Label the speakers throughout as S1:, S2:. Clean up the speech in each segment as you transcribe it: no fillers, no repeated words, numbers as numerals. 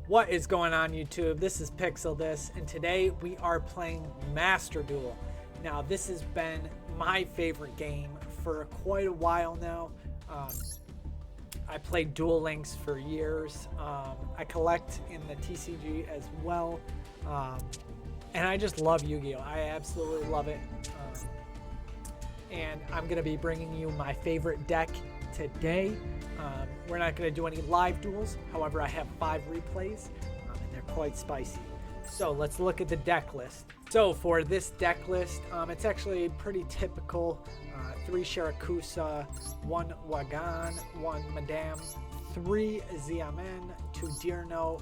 S1: What is going on, YouTube? This is Pixel This, and today we are playing Master Duel. Now, this has been my favorite game for quite a while now. I played Duel Links for years. I collect in the TCG as well, and I just love Yu-Gi-Oh! I absolutely love it. And I'm going to be bringing you my favorite deck today. We're not going to do any live duels. However, I have 5 replays, and they're quite spicy. So let's look at the deck list. So for this deck list, it's actually pretty typical. 3 Shirakusa, 1 Wagan, 1 Madame, 3 Xiamen, 2 Dirno,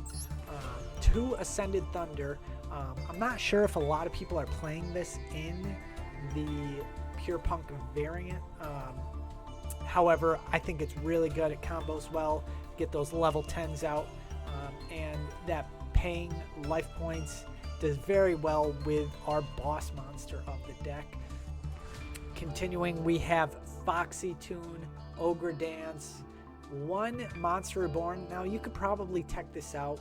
S1: 2 Ascended Thunder. I'm not sure if a lot of people are playing this in the P.U.N.K variant. However, I think it's really good. It combos well. Get those level 10s out, and that paying life points does very well with our boss monster of the deck. Continuing, we have Foxy Tune, Ogre Dance, 1 Monster Reborn. Now, you could probably tech this out.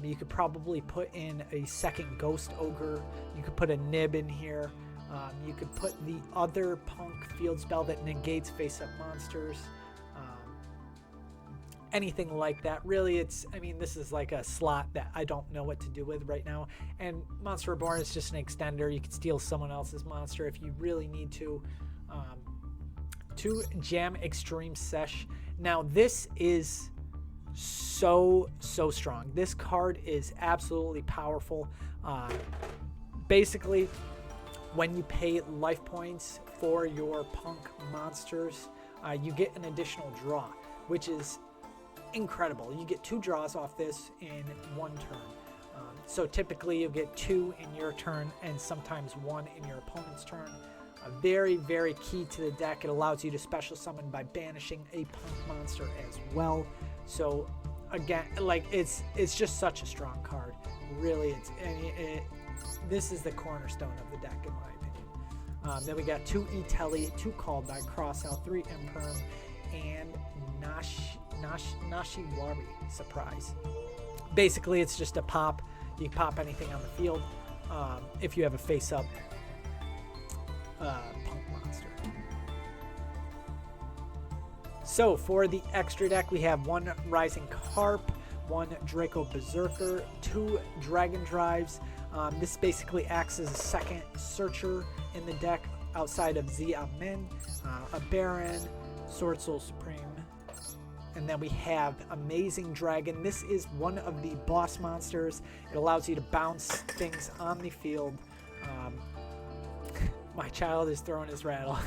S1: You could probably put in a second Ghost Ogre. You could put a Nib in here. You could put the other Punk field spell that negates face-up monsters. Anything like that. Really, this is like a slot that I don't know what to do with right now. And Monster Reborn is just an extender. You could steal someone else's monster if you really need to. 2 Jam Extreme Sesh. Now, this is so strong. This card is absolutely powerful. Basically, when you pay life points for your Punk monsters, you get an additional draw, which is incredible. You get 2 draws off this in 1 turn. So typically you get 2 in your turn and sometimes 1 in your opponent's turn. Very key to the deck. It allows you to special summon by banishing a Punk monster as well. So again, like it's just such a strong card. Really, this is the cornerstone of the deck in my opinion. Then we got 2 Itelli, 2 Called by Crossout, 3 Imperm, and Nashiwari Surprise. Basically, it's just a pop. You can pop anything on the field if you have a face-up Punk monster. So for the extra deck, we have 1 Rising Carp, 1 Draco Berserker, 2 Dragon Drives. This basically acts as a second searcher in the deck outside of Xiamen, a Baron, Sword Soul Supreme, and then we have Amazing Dragon. This is one of the boss monsters. It allows you to bounce things on the field. My child is throwing his rattle.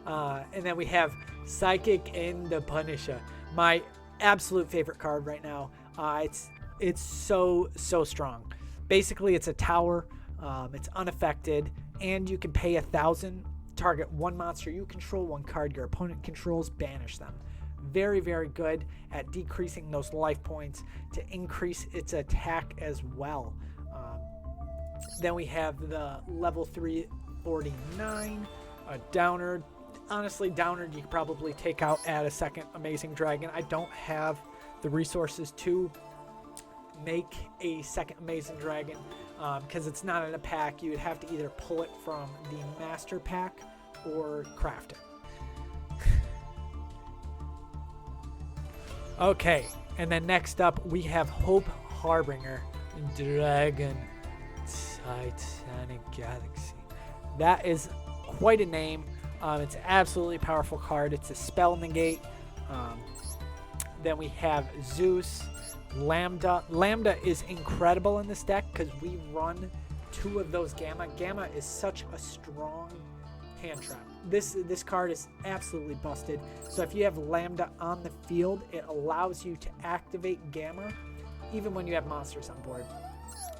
S1: And then we have Psychic and the Punisher, my absolute favorite card right now. It's so strong. Basically, it's a tower. It's unaffected, and you can pay 1,000. Target 1 monster you control, 1 card your opponent controls, banish them. Very good at decreasing those life points to increase its attack as well. Then we have the level 349, a Downer. Honestly, Downer you could probably take out at a second Amazing Dragon. I don't have the resources to make a second Amazing Dragon because it's not in a pack. You would have to either pull it from the master pack or craft it. Okay, and then next up we have Hope Harbinger, Dragon Titanic Galaxy. That is quite a name. It's an absolutely powerful card. It's a spell negate. Then we have Zeus, Lambda. Lambda is incredible in this deck because we run 2 of those Gamma. Gamma is such a strong hand trap. This card is absolutely busted. So if you have Lambda on the field, it allows you to activate Gamma even when you have monsters on board.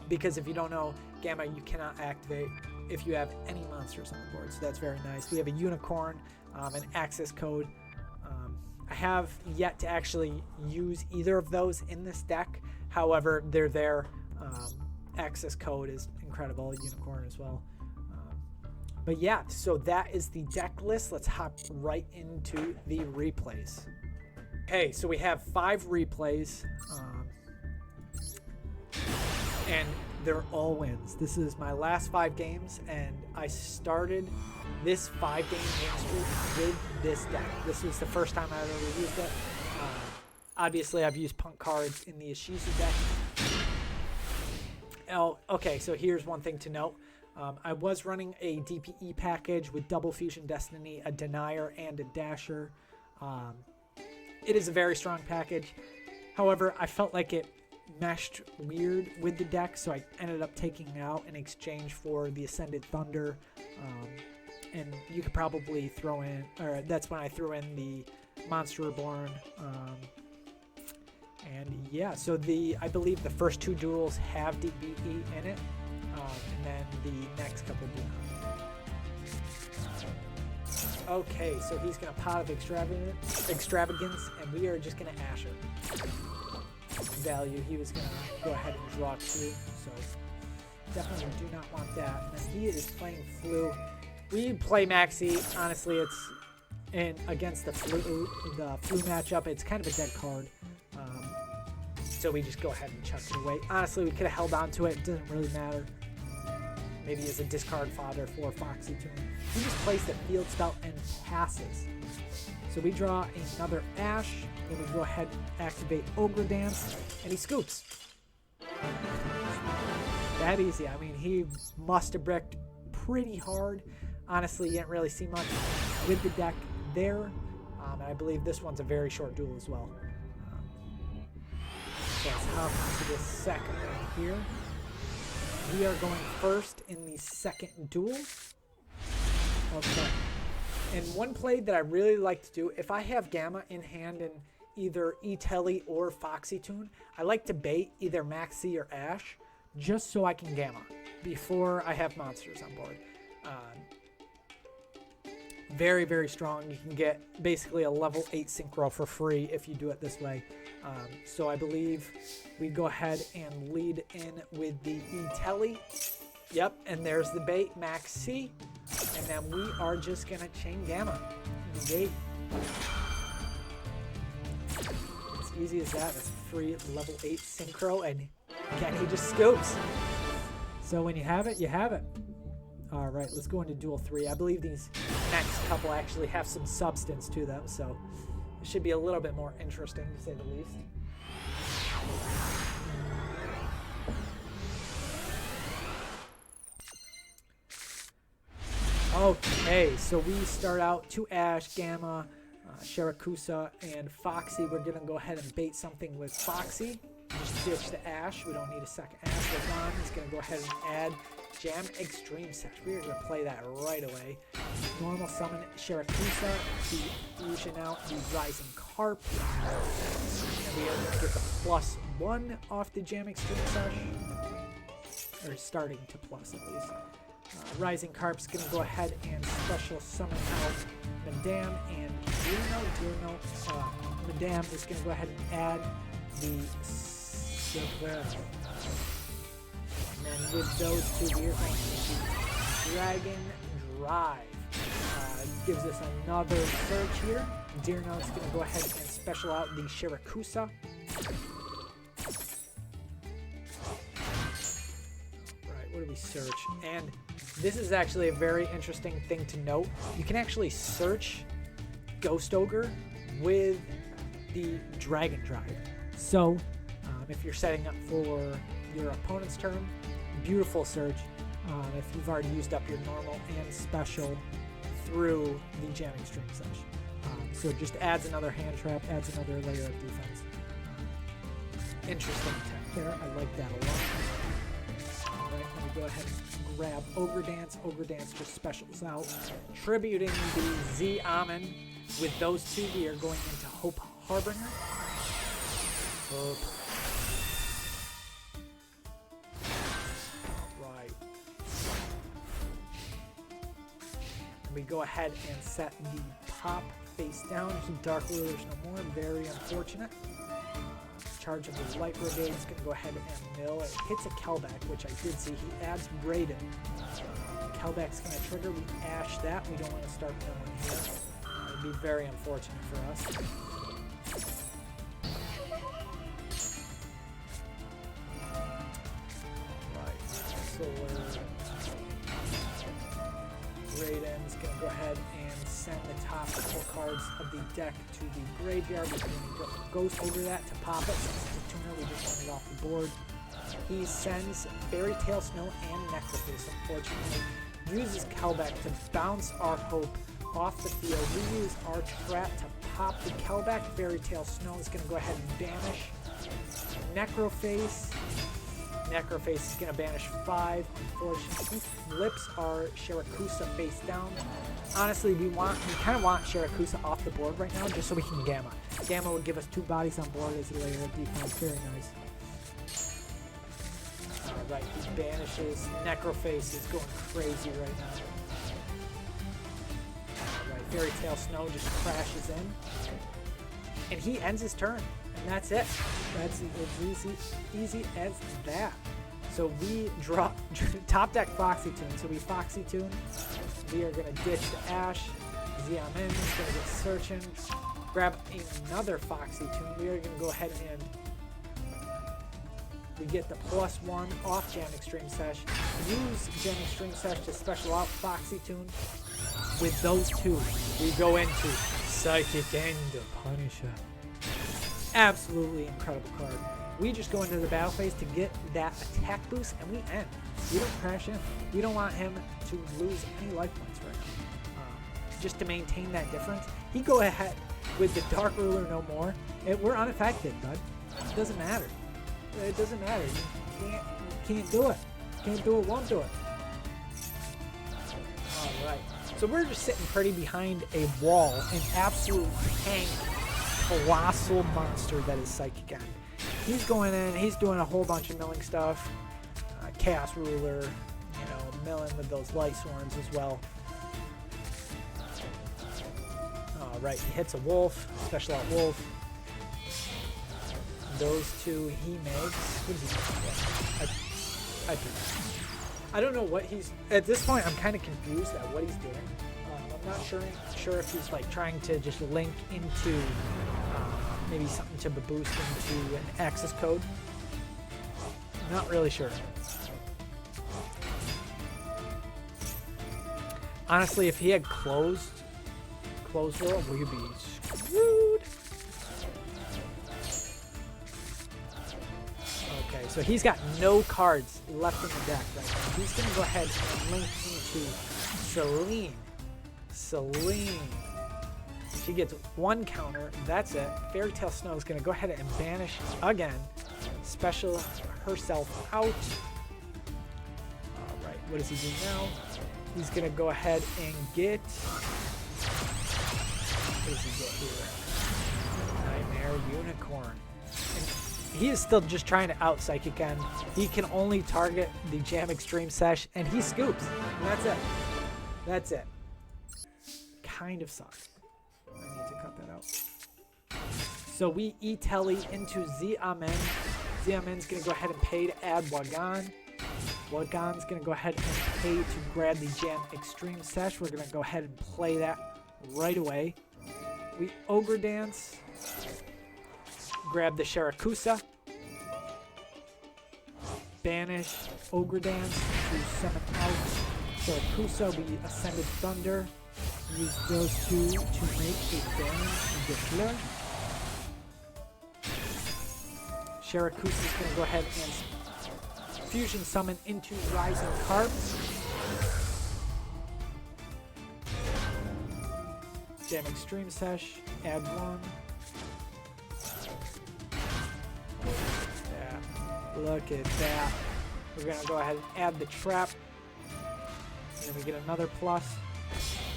S1: Because if you don't know, Gamma you cannot activate if you have any monsters on the board. So that's very nice. We have a Unicorn, an access code. I have yet to actually use either of those in this deck. However, they're there. Access code is incredible. Unicorn as well. But yeah, so that is the deck list. Let's hop right into the replays. Okay, so we have 5 replays. and they're all wins. This is my last 5 games, and I started this 5-game win streak with this deck. This was the first time I've ever used it. Obviously, I've used P.U.N.K cards in the Ishizu deck. Oh, okay, so here's one thing to note. I was running a DPE package with Double Fusion Destiny, a Denier, and a Dasher. It is a very strong package. However, I felt like it meshed weird with the deck, so I ended up taking it out in exchange for the Ascended Thunder. And you could probably throw in, or that's when I threw in the Monster Reborn. And yeah, so I believe the first 2 duels have DBE in it, and then the next couple do not. Okay, so he's going to Pot of Extravagance, and we are just going to Ash it. Value, he was going to go ahead and draw 2, so definitely do not want that. And then he is playing Flu. We play Maxi. Honestly, it's against the Flu matchup. It's kind of a dead card. So we just go ahead and chuck it away. Honestly, we could have held on to it. It doesn't really matter. Maybe as a discard fodder for Foxy Toon. He just plays the Field Spell and passes. So we draw another Ash. Then we go ahead and activate Ogre Dance. And he scoops. That easy. I mean, he must have bricked pretty hard. Honestly, you didn't really see much with the deck there. And I believe this one's a very short duel as well. So let's hop into this second one here. We are going first in the second duel. Okay. And one play that I really like to do, if I have Gamma in hand in either E-Telly or Foxy Toon, I like to bait either Maxi or Ash just so I can Gamma before I have monsters on board. Very, very strong. You can get basically a level 8 Synchro for free if you do it this way. So I believe we go ahead and lead in with the E-Telly. Yep, and there's the bait, Max C. And then we are just going to chain Gamma. Negate. As easy as that. That's free level 8 Synchro. And again, he just scoops. So when you have it, you have it. All right, let's go into Duel 3. I believe these next couple actually have some substance to them, so it should be a little bit more interesting, to say the least. Okay, so we start out 2 Ash, Gamma, Shirakusa, and Foxy. We're going to go ahead and bait something with Foxy. Just ditch the Ash. We don't need a second Ash. Ron is going to go ahead and add Jam Extreme Sesh. We're going to play that right away. Normal summon Shirakusa to fusion out the Rising Carp. And we are going to get the +1 off the Jam Extreme Sesh. Or starting to plus at least. Rising Carp's going to go ahead and special summon out Madame and Deerno. Madame is going to go ahead and add the Silver. And then with those 2, we are going to Dragon Drive. Gives us another search here. Deerno is going to go ahead and special out the Shirakusa. Right, what do we search? And this is actually a very interesting thing to note. You can actually search Ghost Ogre with the Dragon Drive. So, if you're setting up for your opponent's turn, beautiful search. If you've already used up your normal and special through the Jam Extreme Sesh. So it just adds another hand trap, adds another layer of defense. Interesting tech there. I like that a lot. Alright, let me go ahead and grab Ogre Dance. Ogre Dance just specials out. Tributing the Z Amen. With those 2, we are going into Hope Harbinger. Hope. We go ahead and set the pop face down. Dark Rulers no more. Very unfortunate. Charge of the Light Brigade is going to go ahead and mill. It hits a Kelback, which I did see. He adds Braden. Kelback's going to trigger. We Ash that. We don't want to start milling here. It would be very unfortunate for us. Solar. Raiden's going to go ahead and send the top 4 cards of the deck to the graveyard. We're going to Ghost over that to pop it. Since it's a tuner, we just want it off the board. He sends Fairy Tail Snow and Necroface, unfortunately. Uses Kelbeck to bounce our Hope off the field. We use our trap to pop the Kelbeck. Fairy Tail Snow is going to go ahead and banish Necroface. Necroface is going to banish 5. Unfortunately, he flips our Shirakusa face down. Honestly, we kind of want Shirakusa off the board right now, just so we can Gamma. Gamma would give us 2 bodies on board as a layer of defense. Very nice. Alright, he banishes. Necroface is going crazy right now. Alright, Fairy Tail Snow just crashes in. And he ends his turn. And that's it. That's as easy as that. So we drop top deck Foxy Tune. So we Foxy Tune. We are going to ditch the Ash. Xiamen is going to get searching. Grab another Foxy Tune. We are going to go ahead and we get the +1 off Jam Extreme Sesh. Use Jam Extreme Sesh to special out Foxy Tune. With those 2, we go into Psychic End of Punisher. Absolutely incredible card. We just go into the battle phase to get that attack boost, and we end. We don't crash in. We don't want him to lose any life points right now. Just to maintain that difference, he go ahead with the Dark Ruler no more. We're unaffected, bud. It doesn't matter. It doesn't matter. You can't do it. Can't do it, won't do it. Alright. So we're just sitting pretty behind a wall, an absolute tank, colossal monster that is Psychic End. He's going in, he's doing a whole bunch of milling stuff. Chaos Ruler, milling with those Light Swarms as well. Alright, he hits a Wolf, special out Wolf. Those 2 he makes. What is he doing? I don't know what he's... At this point, I'm kind of confused at what he's doing. I'm not sure if he's like trying to just link into maybe something to boost into an access code. Not really sure. Honestly, if he had closed world, we'd be screwed. Okay, so he's got no cards left in the deck right now. He's going to go ahead and link into Celine. She gets 1 counter. That's it. Fairy Tail Snow is going to go ahead and banish again. Special herself out. Alright, what does he do now? He's going to go ahead and get... What does he get here? Nightmare Unicorn. And he is still just trying to out Psychic End. He can only target the Jam Extreme Sesh, and he scoops. And that's it. That's it. Kind of sucks. I need to cut that out. So we E-Telly into Xiamen. Xiamen's going to go ahead and pay to add Wagan. Wagan's going to go ahead and pay to grab the Jam Extreme Sesh. We're going to go ahead and play that right away. We Ogre Dance. Grab the Shirakusa. Banish Ogre Dance to summon out Shirakusa. We Ascended Thunder. Use those 2 to make a Baron Declare. Shirakusa is going to go ahead and Fusion Summon into Rising Carp. Jam Extreme Sesh, add 1. Look at that. We're going to go ahead and add the trap. And then we get another plus.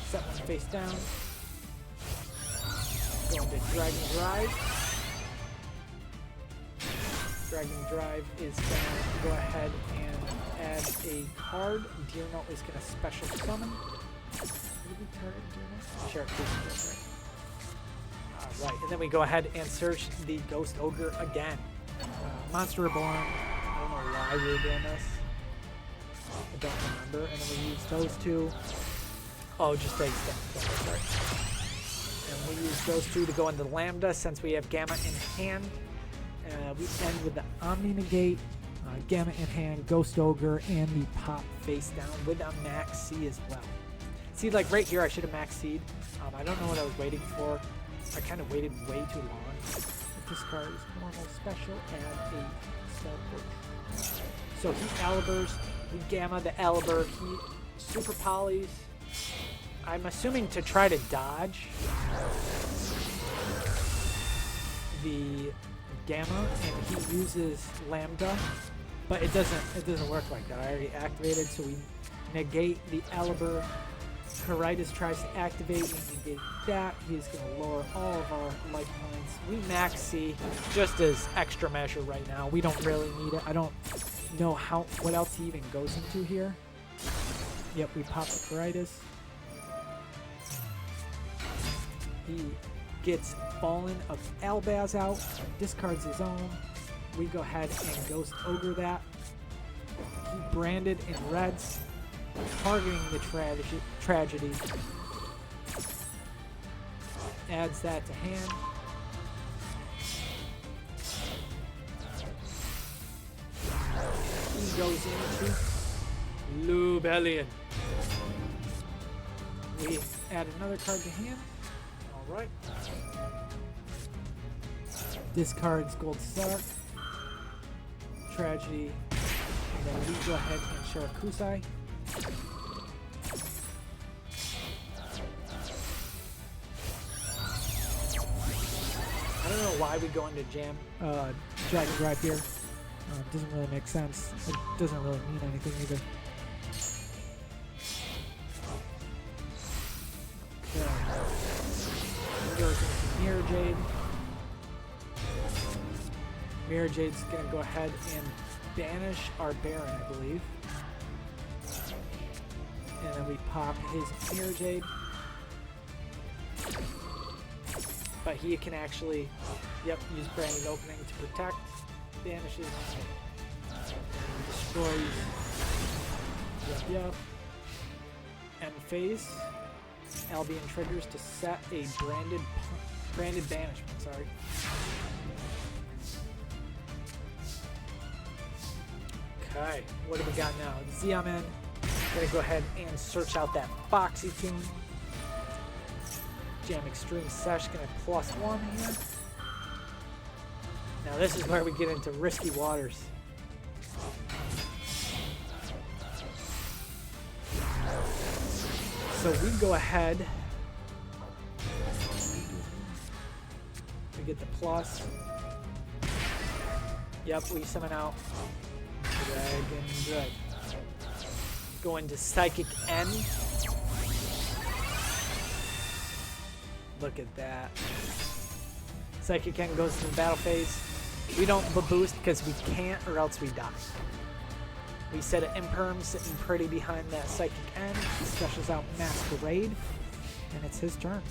S1: Set one face down. Go into Dragon Drive. Dragon Drive is going to go ahead and add a card. Deer Note is going to special summon. Sure, Alright, and then we go ahead and search the Ghost Ogre again. Monster Reborn. I don't know why we were doing this. I don't remember. And then we use those 2. Oh, just a step. Sorry. And we use those 2 to go into Lambda since we have Gamma in hand. We end with the Omni Negate. Gamma in hand, Ghost Ogre, and the pop face down with a max C as well. See, like right here, I should have max C'd. I don't know what I was waiting for. I kind of waited way too long. If this card is normal, special, add a spell push. So he Alibers, we Gamma the Aliber, he super polys. I'm assuming to try to dodge the Gamma, and he uses Lambda, but it doesn't work like that. I already activated, so we negate the Aliber. Caritas tries to activate, we negate that. He's going to lower all of our life points. We max C just as extra measure right now. We don't really need it. I don't know what else he even goes into here. Yep, we pop the Caritas. He gets Fallen of Albaz out, discards his own. We go ahead and Ghost Ogre that. He branded in reds, targeting the tragedy. Adds that to hand. He goes into Lubellion. We add another card to hand. Alright. Discards Gold Star. Tragedy. And then we go ahead and Shirakusai. I don't know why we go into Dragon Drive here. It doesn't really make sense. It doesn't really mean anything either. Goes into Mirror Jade. Mirror Jade's gonna go ahead and banish our Baron, I believe. And then we pop his Mirror Jade. But he can actually, use Branded Opening to protect. Banishes. Destroys. End phase. Albion triggers to set a branded banishment, sorry. Okay, what do we got now? Xiamen, gonna go ahead and search out that Foxy Tune. Jam Extreme Sesh, gonna +1 here. Now this is where we get into risky waters. So we go ahead. We get the plus. Yep, we summon out Dragon Dread. Go into Psychic N. Look at that. Psychic N goes to the battle phase. We don't boost because we can't, or else we die. We set an Imperm sitting pretty behind that Psychic N. He specials out Masquerade, and it's his turn.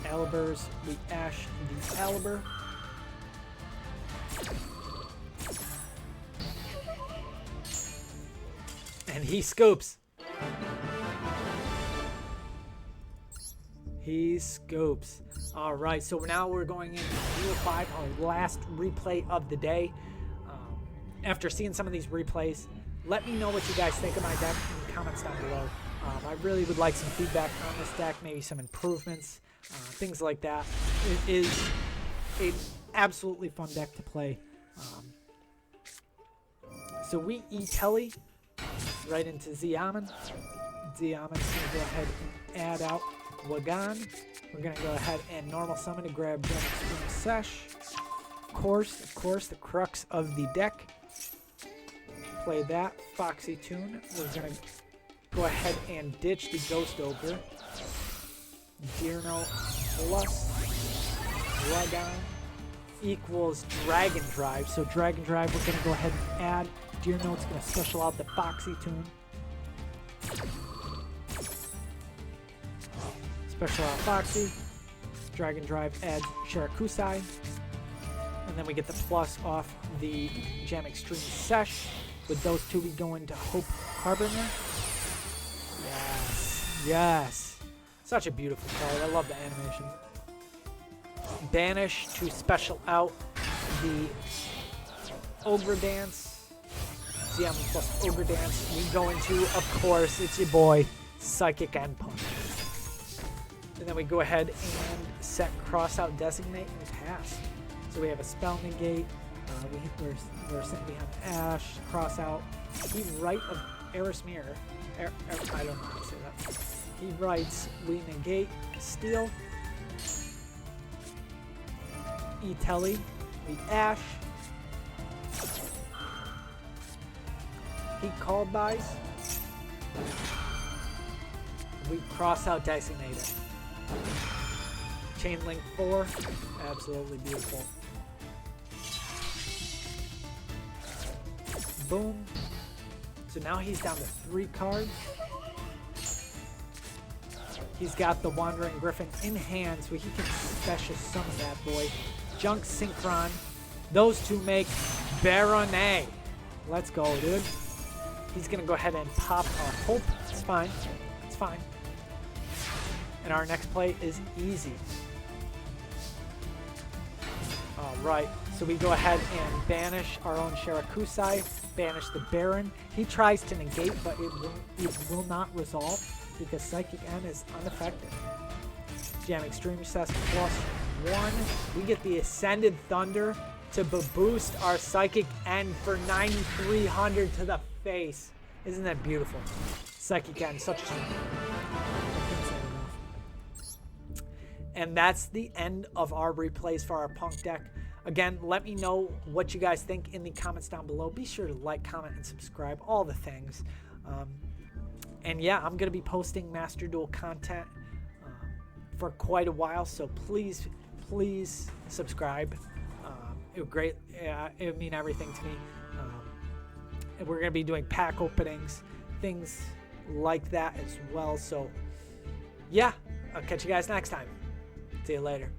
S1: Alibers, we Ash the Aliber. And he scoops. He scoops. All right, so now we're going into Duel 5, our last replay of the day. After seeing some of these replays, let me know what you guys think of my deck in the comments down below. I really would like some feedback on this deck, maybe some improvements, things like that. It is an absolutely fun deck to play. So we E-Telly right into Xiamen. Xiamen's going to go ahead and add out Wagan. We're going to go ahead and normal summon to grab Jam Extreme Sesh. Of course, the crux of the deck. Play that. Foxy Tune. We're going to go ahead and ditch the Ghost Ogre. Deerno plus Wagan equals Dragon Drive. So Dragon Drive, we're going to go ahead and add. Deerno's going to special out the Foxy Tune. Special out Foxy. Dragon Drive adds Shirakusai. And then we get the plus off the Jam Extreme Sesh. With those two, we go into Hope Harbinger. Yes. Yes. Such a beautiful card. I love the animation. banish to special out the Ogre Dance. ZM plus Ogre Dance. We go into, of course, it's your boy, Psychic and Punch. And then we go ahead and set cross out designate and pass. So we have a spell negate. We're sitting behind Ash, cross out. He right of Eris Mirror. I don't know how to say that. He writes, we negate, steal. E-Telly, we Ash. He called buys. We cross out designated. Chain link 4, absolutely beautiful. Boom. So now he's down to 3 cards. He's got the Wandering Griffin in hand, so he can special summon that boy. Junk Synchron. Those two make Baronet. Let's go, dude. He's going to go ahead and pop our Hope. It's fine. It's fine. And our next play is easy. Alright, so we go ahead and banish our own Shirakusai. Banish the Baron. He tries to negate, but it will not resolve because Psychic N is unaffected. Jam Extreme Recess +1. We get the Ascended Thunder to boost our Psychic N for 9,300 to the face. Isn't that beautiful? Psychic N, such a strong. And that's the end of our replays for our Punk deck. Again, let me know what you guys think in the comments down below. Be sure to like, comment, and subscribe. All the things. And yeah, I'm going to be posting Master Duel content for quite a while. So please subscribe. It would great. It would mean everything to me. And we're going to be doing pack openings, things like that as well. So yeah, I'll catch you guys next time. See you later.